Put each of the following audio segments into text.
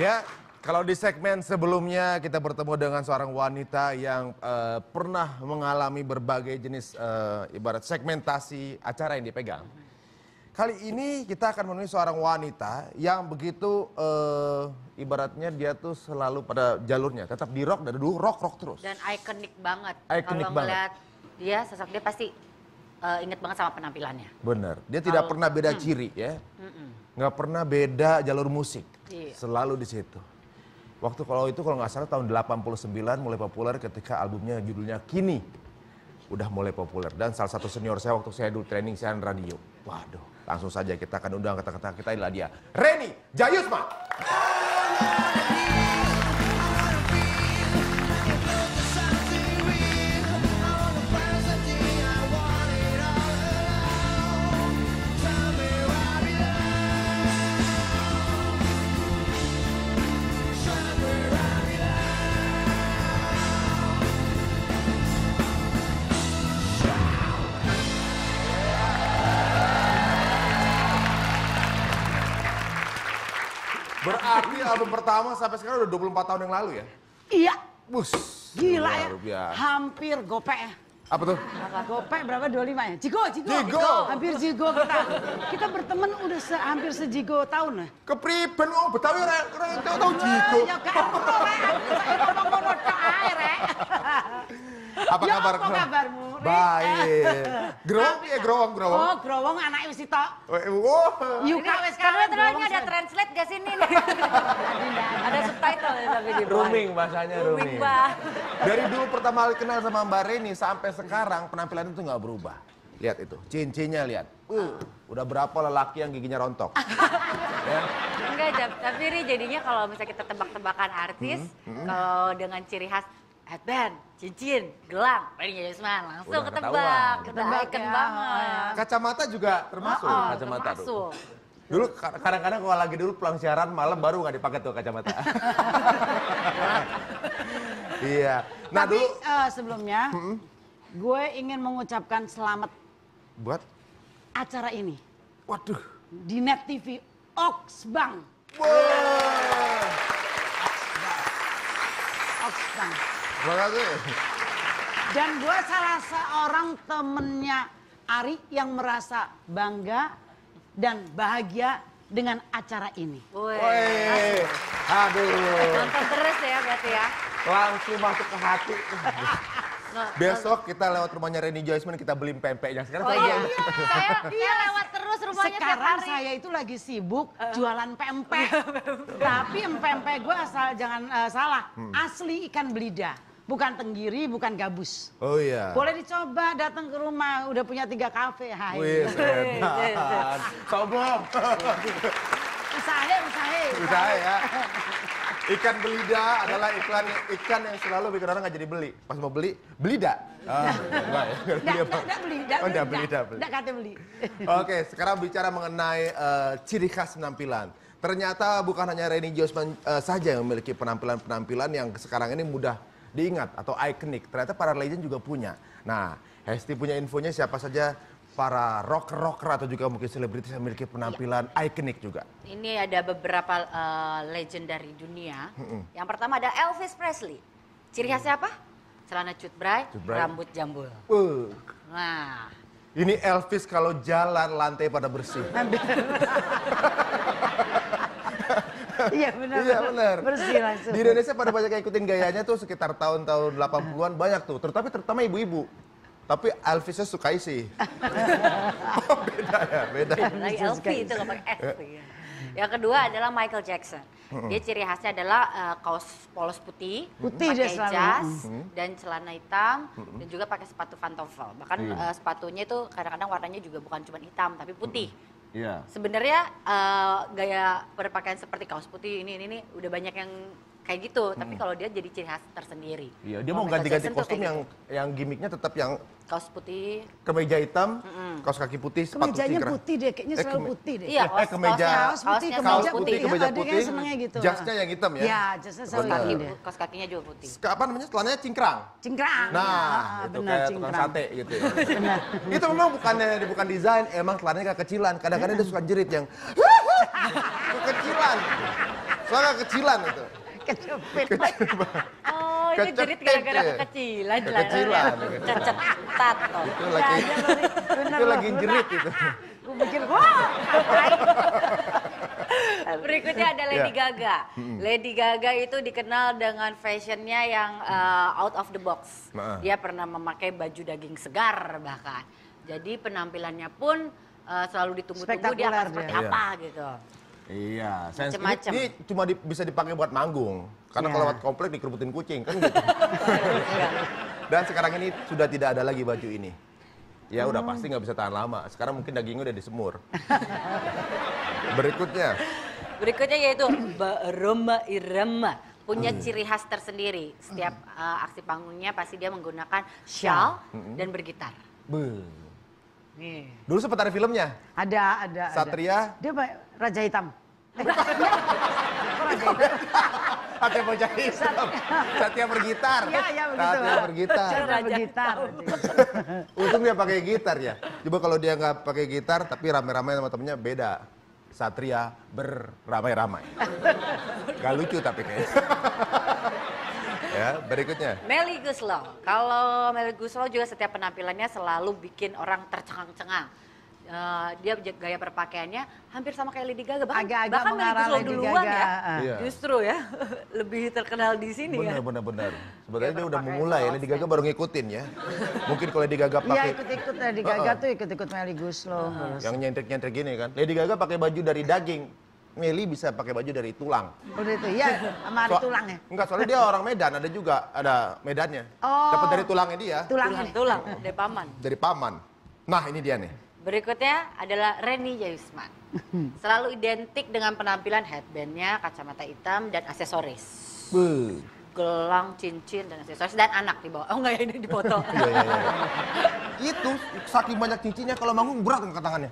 Ya, kalau di segmen sebelumnya kita bertemu dengan seorang wanita yang pernah mengalami berbagai jenis ibarat segmentasi acara yang dipegang. Kali ini kita akan menemui seorang wanita yang begitu ibaratnya dia tuh selalu pada jalurnya, tetap di rock dari dulu rock terus. Dan ikonik banget. Ikonik Kalau banget. ngeliat dia, sosok dia pasti inget banget sama penampilannya. Bener, dia tidak pernah beda ciri ya. Nggak pernah beda jalur musik, selalu di situ. Waktu kalau nggak salah tahun 89 mulai populer ketika albumnya judulnya Kini. Udah mulai populer dan salah satu senior saya waktu saya dulu training siaran radio. Waduh, langsung saja kita akan undang kata-kata kita inilah dia. Reni Jayusma. Berarti album pertama sampai sekarang udah 24 tahun yang lalu ya? Iya. Bus. Gila ya. Biasa. Hampir gopek ya. Apa tuh? Gopek berapa? 25 ya? Jigo. Hampir jigo kita. Kita berteman udah hampir sejigo tahun ya. Kepriben wong Betawi ora tau jigo. Ya gak ngono tok ae rek. Apa Ya, kabar? apa kabarmu, Ri? Baik. Growong ya growong. Oh, growong anaknya wis tok. Oh. Yuka wis Karena kan. terus ada translate gak sini nih? Ada subtitle ya tapi di bawah. Rooming bahasanya rooming. Bah. Dari dulu pertama kali kenal sama Mbak Reni sampai sekarang penampilan itu nggak berubah. Lihat itu, cincinnya lihat. Udah berapa lelaki yang giginya rontok? Ya. Enggak, tapi Ri jadinya kalau misalnya kita tebak-tebakan artis, kalau dengan ciri khas headband, cincin, gelang, Reni Jayusman langsung Udah ketebak. ketahuan. Kita icon banget. Kacamata juga termasuk. Kacamata tuh. Termasuk. Dulu kadang-kadang kalau lagi dulu pulang siaran malam baru nggak dipakai tuh kacamata. Iya. Nah Tapi dulu sebelumnya gue ingin mengucapkan selamat buat, acara ini waduh. di Net TV Oxbang. Wah. Oxbang. Terima kasih. Dan gue salah seorang temennya Ari yang merasa bangga dan bahagia dengan acara ini. Woi. Aduh. Nonton terus ya berarti ya. Langsung masuk ke hati. Nah, Besok kita lewat rumahnya Reni Jayusman kita beliin pempeknya. Sekarang Oh saya iya, saya lewat terus rumahnya tiap Sekarang hari. saya itu lagi sibuk jualan pempek. Tapi pempek gue asal jangan salah, asli ikan belida. Bukan tenggiri, bukan gabus. Oh iya. Boleh dicoba datang ke rumah, udah punya 3 kafe. Hai. Wih, sedan. Sombong. Usaha ya. Ikan belida adalah ikan yang selalu bikin orang nggak jadi beli. Pas mau beli, belida. Enggak ya. Nggak beli. Nggak kata beli. Oke, sekarang bicara mengenai ciri khas penampilan. Ternyata bukan hanya Reni Jayusman saja yang memiliki penampilan-penampilan yang sekarang ini mudah diingat atau ikonik. Ternyata para legend juga punya. Nah, Hesti punya infonya siapa saja para rocker atau juga mungkin selebritis yang memiliki penampilan ikonik juga. Ini ada beberapa legend dari dunia. Yang pertama ada Elvis Presley. Ciri khasnya apa? Celana cutbray, rambut jambul. Nah, Ini Elvis kalau jalan lantai pada bersih. Iya benar. Iya benar. Bersih langsung. Di Indonesia pada banyak yang ikutin gayanya tuh sekitar tahun-tahun 80-an banyak tuh. Terutama ibu-ibu. Tapi Elvisnya sukai sih. Oh, beda ya, beda. lagi LV itu nggak pakai S. Yang kedua adalah Michael Jackson. Dia ciri khasnya adalah kaos polos putih, Putih dia pakai selalu. jas dan celana hitam dan juga pakai sepatu pantofel. Bahkan sepatunya itu kadang-kadang warnanya juga bukan cuma hitam tapi putih. Iya. Sebenarnya gaya berpakaian seperti kaos putih ini udah banyak yang kayak gitu, tapi kalau dia jadi ciri khas tersendiri. Iya, dia Kalau mau Michael ganti-ganti Jackson tuh kostum kayak yang gimmicknya tetap yang kaos putih. kemeja hitam, kaos kaki putih, sepatu Kemejanya cingkrang. putih deh, kayaknya selalu putih deh. Iya, kemeja. Kaos putih, kaosnya kemeja selalu putih. kemeja Dia putih. kayak senengnya gitu. Jasnya yang hitam ya. Iya, jasnya selalu Benar. ini deh. Kaos kakinya juga putih. Apa namanya? Celananya cingkrang. Cingkrang. Nah, itu benar kayak tukang cingkrang. sate gitu ya. Itu memang bukan desain, emang celananya kekecilan. Kadang-kadang dia suka jerit yang kekecilan. Soalnya kecilan itu. Kejepit. Oh, itu Kecepit jerit gara-gara ya. kekecilan. Kekecilan. Kecetat toh. Itu lagi, itu lagi jerit itu. Gue mikir, wah. Berikutnya ada Lady Gaga. Lady Gaga itu dikenal dengan fashionnya yang out of the box. Dia pernah memakai baju daging segar bahkan. Jadi penampilannya pun selalu ditunggu-tunggu dia akan seperti apa gitu. Iya, Macem-macem. ini cuma bisa dipakai buat manggung. Karena kalau lewat komplek dikerubutin kucing kan gitu. Dan sekarang ini sudah tidak ada lagi baju ini. Ya udah pasti nggak bisa tahan lama. Sekarang mungkin dagingnya udah disemur. Berikutnya yaitu Roma Irama. Punya ciri khas tersendiri. Setiap aksi panggungnya pasti dia menggunakan shawl dan bergitar. Dulu sempat ada filmnya. Ada. Satria. Dia Raja Hitam. Satria Bocah Hitam. Satria bergitar. Iya begitu. Satria bergitar. Bergitar. Untung dia pakai gitar ya. Coba kalau dia nggak pakai gitar tapi rame-rame sama temennya beda. Satria beramai-ramai. Gak lucu tapi kayaknya. Ya, berikutnya. Melly Goeslaw. Kalau Melly Goeslaw juga setiap penampilannya selalu bikin orang tercengang-cengang. Dia gaya berpakaiannya hampir sama kayak Lady Gaga. Agak-agak bahkan Melly mengarah Goeslaw Lady duluan Gaga. ya. Iya. Justru ya, lebih terkenal di sini kan. Benar. Sebenarnya dia udah memulai. Lady Gaga baru ngikutin ya. Mungkin kalau Lady Gaga Iya pakai ikut-ikut Lady Gaga tuh ikut-ikut Melly Goeslaw. yang nyentrik-nyentrik gini kan. Lady Gaga pakai baju dari daging. Melly bisa pakai baju dari tulang. Udah itu, ya sama ada tulangnya. Enggak, soalnya dia orang Medan, ada medannya. Oh. Dapat dari tulangnya dia. Tulang, dari paman. Dari paman. Nah, ini dia nih. Berikutnya adalah Reni Yusman. Selalu identik dengan penampilan headbandnya, kacamata hitam, dan aksesoris. Gelang, cincin, dan aksesoris. Dan anak di bawah. Oh enggak ya, ini dipotong. Iya. Itu, saking banyak cincinnya kalau manggung berat angkat tangannya.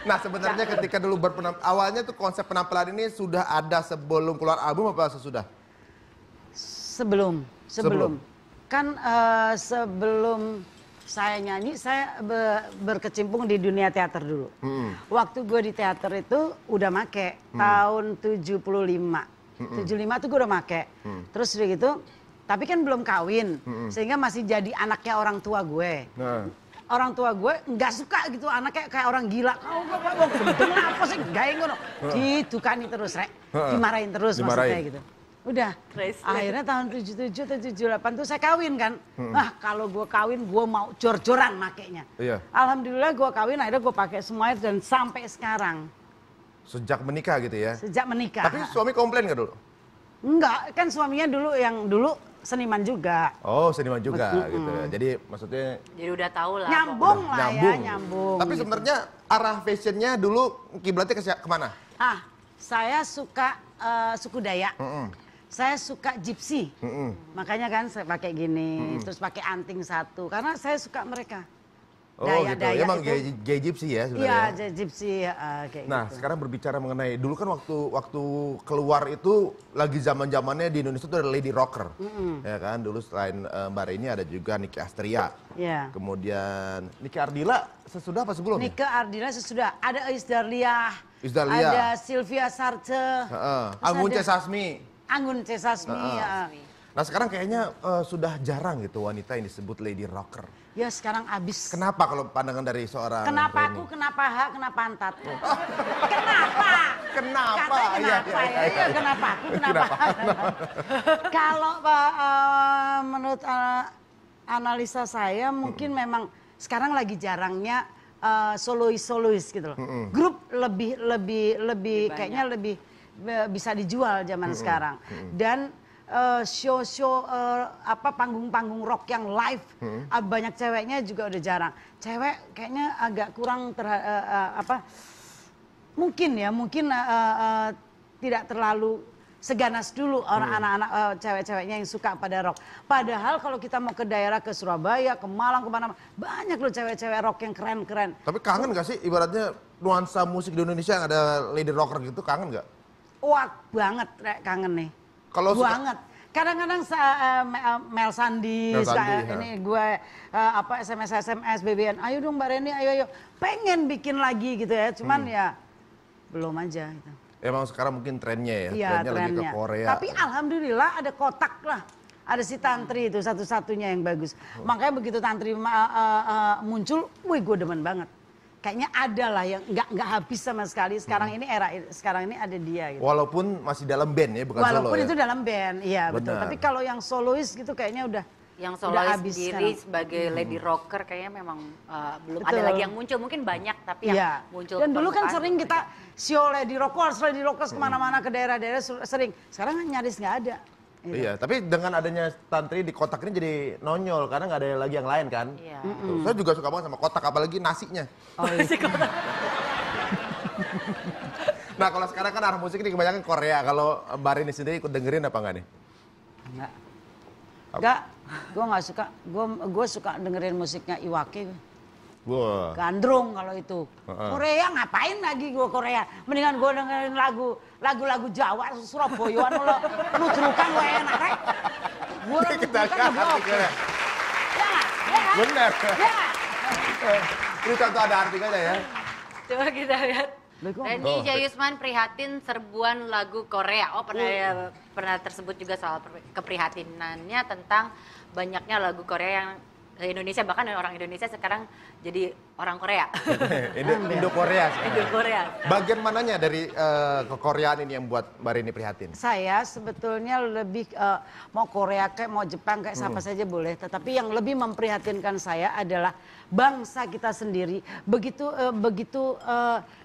Nah, sebenarnya ketika dulu awalnya tuh konsep penampilan ini sudah ada sebelum keluar album apa sesudah? Sebelum. Kan sebelum saya nyanyi, saya berkecimpung di dunia teater dulu. Waktu gue di teater itu udah make, tahun 75. 75 tuh gue udah make. Terus udah gitu, tapi kan belum kawin. Sehingga masih jadi anaknya orang tua gue. Orang tua gue nggak suka gitu anaknya kayak orang gila. Kau gendeng apa sih? Gaya ngono. Ditukani terus, Rek. Dimarahin terus maksudnya gitu. Udah, akhirnya tahun 77 atau 78 tuh saya kawin kan. Kalau gue kawin gue mau jor-joran makainya. Iya. Alhamdulillah gue kawin akhirnya gue pakai semuanya dan sampai sekarang. Sejak menikah gitu ya? Sejak menikah. Tapi suami komplain nggak dulu? Enggak, kan suaminya dulu seniman juga. Oh, seniman juga gitu ya. Jadi maksudnya Jadi udah tahu lah. Nyambung lah ya, nyambung. Tapi gitu. sebenarnya arah fashionnya dulu kiblatnya kemana? Saya suka suku Dayak. Saya suka gypsy. Makanya kan saya pakai gini, terus pakai anting satu karena saya suka mereka. Oh gitu, emang gay gypsy ya sebenarnya? Iya, gypsy kayak nah, gitu. sekarang berbicara mengenai, dulu kan waktu keluar itu lagi zaman-zamannya di Indonesia itu ada Lady Rocker. Ya kan, dulu selain Mbak Reni ada juga Nicky Astria. Iya. Kemudian Nicky Ardila sesudah apa sebelum? Nicky Ardila sesudah, ada Iis Dahlia. Dahlia. Ada Sylvia Sarce. Anggun C. Sasmi. Anggun C. Sasmi. Nah sekarang kayaknya sudah jarang gitu wanita yang disebut Lady Rocker. Ya sekarang abis. Kenapa kalau pandangan dari seorang Kenapa Reni? aku, kenapa hak, kenapa pantat? Kenapa? Kenapa? Katanya kenapa ya? Iya, kenapa aku, kenapa? Kalau menurut analisa saya mungkin memang sekarang lagi jarangnya solois gitu loh. Grup lebih kayaknya lebih bisa dijual zaman sekarang. Dan show-show panggung-panggung rock yang live banyak ceweknya juga udah jarang. Cewek kayaknya agak kurang mungkin tidak terlalu seganas dulu orang anak-anak cewek-ceweknya yang suka pada rock. Padahal kalau kita mau ke daerah, ke Surabaya, ke Malang, kemana banyak loh cewek-cewek rock yang keren-keren. Tapi kangen gak sih ibaratnya nuansa musik di Indonesia yang ada Lady Rocker gitu, kangen gak? Wah banget, kangen nih. Kalau banget. Kadang-kadang Mel Sandi, ini gue SMS BBN, ayo dong Mbak Reni, ayo. Pengen bikin lagi gitu ya, cuman ya belum aja gitu. Emang sekarang mungkin trennya ya, Iya, trennya lagi ke Korea. Tapi alhamdulillah ada kotak lah. Ada si Tantri itu satu-satunya yang bagus. Makanya begitu Tantri muncul, wih gue demen banget. Kayaknya ada lah yang nggak habis sama sekali. Sekarang ini sekarang ini ada dia. Gitu. Walaupun masih dalam band ya, bukan solo ya. Walaupun itu dalam band, iya betul. Tapi kalau yang solois gitu kayaknya udah. Yang solois sendiri sebagai lady rocker kayaknya memang belum ada lagi yang muncul. Mungkin banyak tapi yang muncul. Dan dulu kan sering kita show lady rockers kemana-mana ke daerah-daerah sering. Sekarang nyaris nggak ada. Iya, tapi dengan adanya Tantri di kotak ini jadi nonyol karena nggak ada lagi yang lain kan. Iya. Saya juga suka banget sama kotak, apalagi nasinya. Oh, iya. Nah kalau sekarang kan arah musik ini kebanyakan Korea. Kalau Mbak Rini sendiri ikut dengerin apa nggak nih? Enggak, gue nggak suka. Gue suka dengerin musiknya Iwake. Wah. Gandrung kalau itu. Korea ngapain lagi gue Korea? Mendingan gue dengerin lagu-lagu Jawa, Surabayaan lo nujurukan lo enak rek. Gue nujurukan artikelnya. Bener. Ini contoh ada artikelnya ya. Coba kita lihat. Reni Jayusman prihatin serbuan lagu Korea. Oh pernah tersebut juga soal keprihatinannya tentang banyaknya lagu Korea yang Indonesia, bahkan orang Indonesia sekarang jadi orang Korea. Indo-Korea. Indo-Korea. Bagian mananya dari kekoreaan ini yang buat Mbak Rini prihatin? Saya sebetulnya lebih mau Korea kayak mau Jepang kayak siapa saja boleh. Tetapi yang lebih memprihatinkan saya adalah bangsa kita sendiri begitu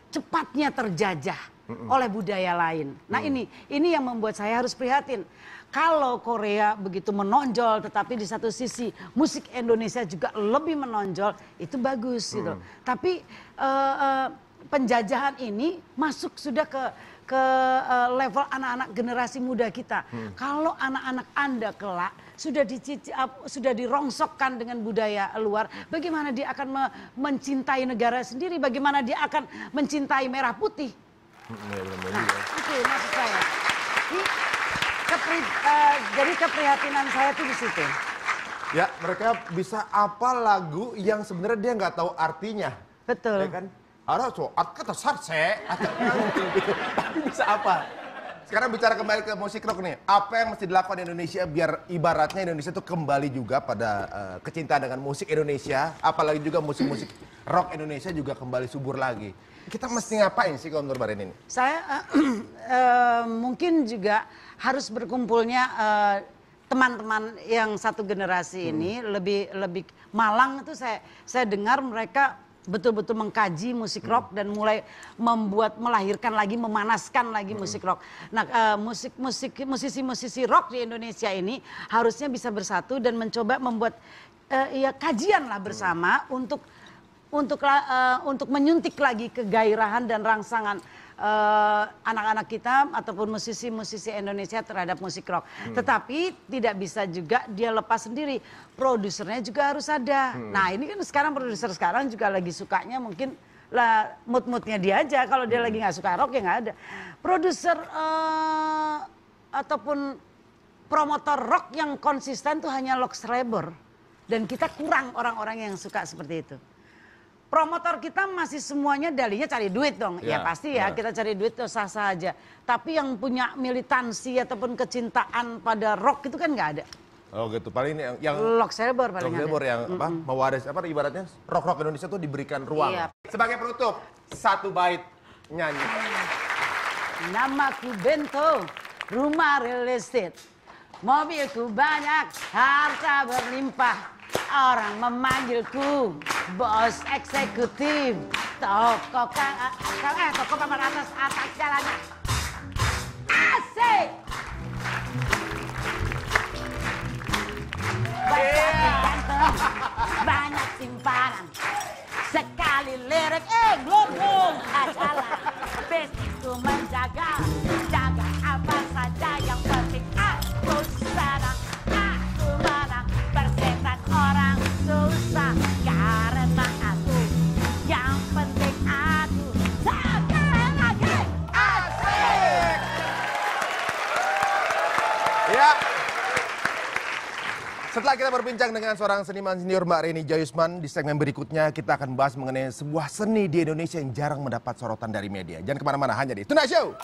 cepatnya terjajah oleh budaya lain. Nah ini yang membuat saya harus prihatin. Kalau Korea begitu menonjol, tetapi di satu sisi musik Indonesia juga lebih menonjol, itu bagus gitu. Tapi penjajahan ini masuk sudah ke level anak-anak generasi muda kita. Kalau anak-anak Anda kelak sudah dirongsokkan dengan budaya luar, bagaimana dia akan mencintai negara sendiri? Bagaimana dia akan mencintai merah putih? Nah, itu maksud saya. Jadi keprihatinan saya tuh di situ. Ya, mereka bisa apa lagu yang sebenarnya dia nggak tahu artinya. Betul. Ya kan? Ada kata sarse, tapi bisa apa? Sekarang bicara kembali ke musik rock nih. Apa yang mesti dilakukan di Indonesia biar ibaratnya Indonesia tuh kembali juga pada kecintaan dengan musik Indonesia, apalagi juga musik-musik rock Indonesia juga kembali subur lagi. Kita mesti ngapain sih kalau menurut Mbak Rini? Saya mungkin juga harus berkumpulnya teman-teman yang satu generasi ini lebih Malang itu saya dengar mereka betul-betul mengkaji musik rock dan mulai melahirkan lagi, memanaskan lagi musik rock. Nah, musisi-musisi rock di Indonesia ini harusnya bisa bersatu dan mencoba membuat kajian lah bersama untuk menyuntik lagi kegairahan dan rangsangan anak-anak kita ataupun musisi-musisi Indonesia terhadap musik rock. Tetapi tidak bisa juga dia lepas sendiri. Produsernya juga harus ada. Nah ini kan sekarang produser sekarang juga lagi sukanya mungkin lah mood-moodnya dia aja. Kalau dia lagi nggak suka rock ya nggak ada. Produser ataupun promotor rock yang konsisten tuh hanya Lox Rebor. Dan kita kurang orang-orang yang suka seperti itu. Promotor kita masih semuanya dalinya cari duit dong. Ya pasti ya kita cari duit tuh sah-sah aja. Tapi yang punya militansi ataupun kecintaan pada rock itu kan nggak ada. Oh gitu, paling yang Lox Rebor paling ada. yang apa, mewaris apa ibaratnya rock Indonesia tuh diberikan ruang. Sebagai penutup, satu bait nyanyi. Namaku Bento, rumah real estate. Mobilku banyak, harta berlimpah. Orang memanggilku bos eksekutif. Toko kamar atas jalannya. Asik. Banyak simpanan. Sekali lirik, globong ajalah. Bisnisku jaga apa saja yang penting aku senang. Aku menang persetan orang susah karena aku. Yang penting aku sekali lagi asik. Ya, Setelah kita berbincang dengan seorang seniman senior Mbak Reni Joyusman, di segmen berikutnya kita akan bahas mengenai sebuah seni di Indonesia yang jarang mendapat sorotan dari media. Jangan kemana-mana, hanya di Tonight Show.